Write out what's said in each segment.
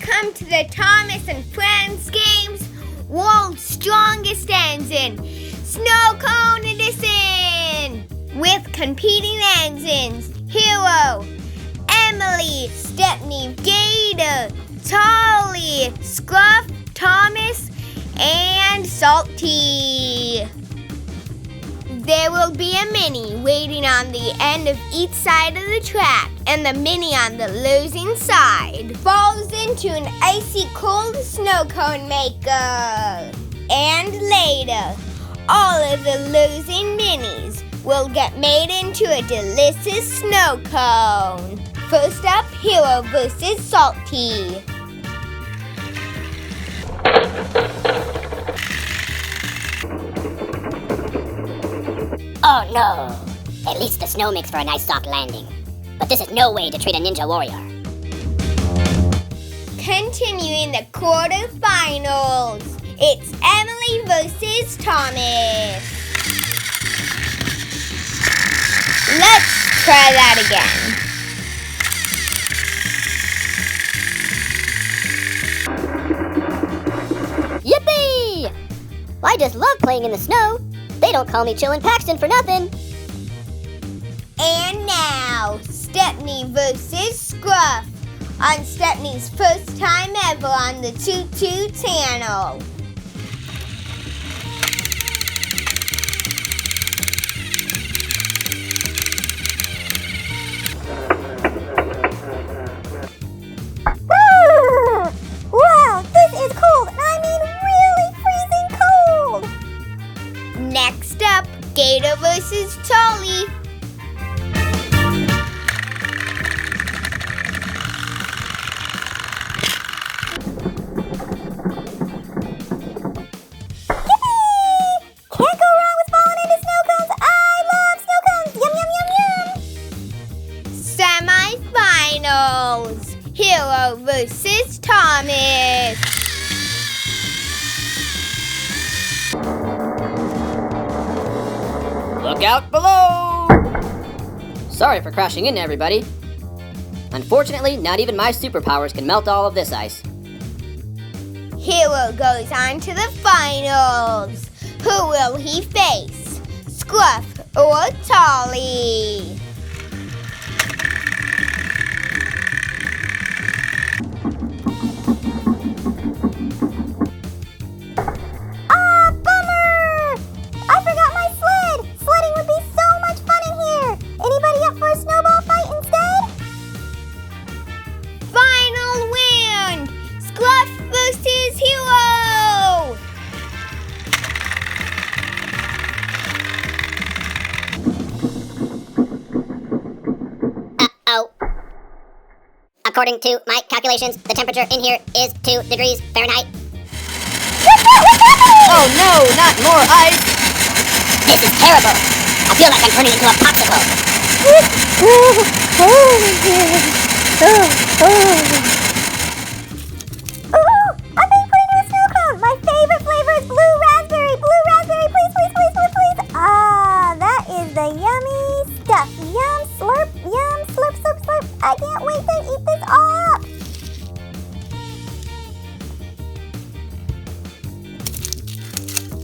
Welcome to the Thomas and Friends Games World's Strongest Engine, Snow Cone Edition! With competing engines, HIRO, Emily, Stepney, GATOR, Charlie, SCRUFF, Thomas, and Salty. There will be a mini waiting on the end of each side of the track, and the mini on the losing side falls into an icy cold snow cone maker. And later, all of the losing minis will get made into a delicious snow cone. First up, HIRO versus Salty. Oh no! At least the snow makes for a nice soft landing. But this is no way to treat a ninja warrior. Continuing the quarterfinals, it's Emily versus Thomas. Let's try that again. Yippee! I just love playing in the snow. They don't call me Chillin' Paxton for nothing. And now, Stepney versus Scruff on Stepney's first time ever on the Choo channel. Wow, this is cold. I mean really freezing cold. Next up, GATOR versus Charlie. Can't go wrong with falling into snow cones. I love snow cones. Yum, yum, yum, yum. Semi-finals, HIRO versus Thomas. Look out below! Sorry for crashing into everybody. Unfortunately, not even my superpowers can melt all of this ice. HIRO goes on to the finals. Who will he face? Scruff or Charlie? Ah, bummer! I forgot my sled. Sledding would be so much fun in here. Anybody up for a snowball fight instead? Final win! Scruff versus HIRO! Uh-oh. According to my calculations, the temperature in here is 2 degrees Fahrenheit. Oh no, not more ice! This is terrible. I feel like I'm turning into a popsicle. Ooh, I'm being put into a snow cone. My favorite flavor is blue raspberry. Blue raspberry, please, please, please, please, please. Ah, that is the yummy stuff. Yum, slurp, yum, slurp, slurp, slurp. I can't wait to eat this all up.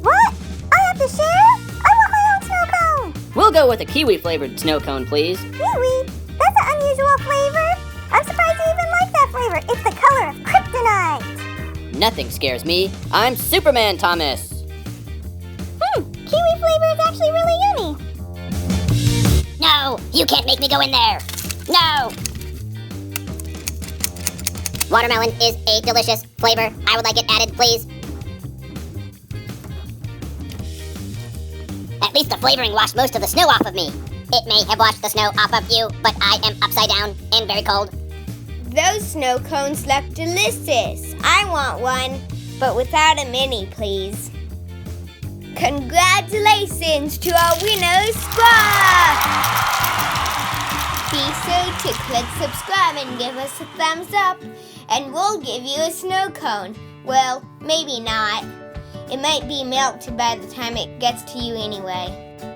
What? I have to share? I want my own snow cone. We'll go with a kiwi-flavored snow cone, please. Kiwi? That's an unusual flavor. I'm surprised you even like that flavor. It's the color of kryptonite. Nothing scares me. I'm Superman, Thomas. Kiwi flavor is actually really yummy. No, you can't make me go in there. No. Watermelon is a delicious flavor. I would like it added, please. At least the flavoring washed most of the snow off of me. It may have washed the snow off of you, but I am upside down and very cold. Those snow cones look delicious. I want one, but without a mini, please. Congratulations to our winners, Scruff! Be sure to click subscribe and give us a thumbs up, and we'll give you a snow cone. Well, maybe not. It might be melted by the time it gets to you anyway.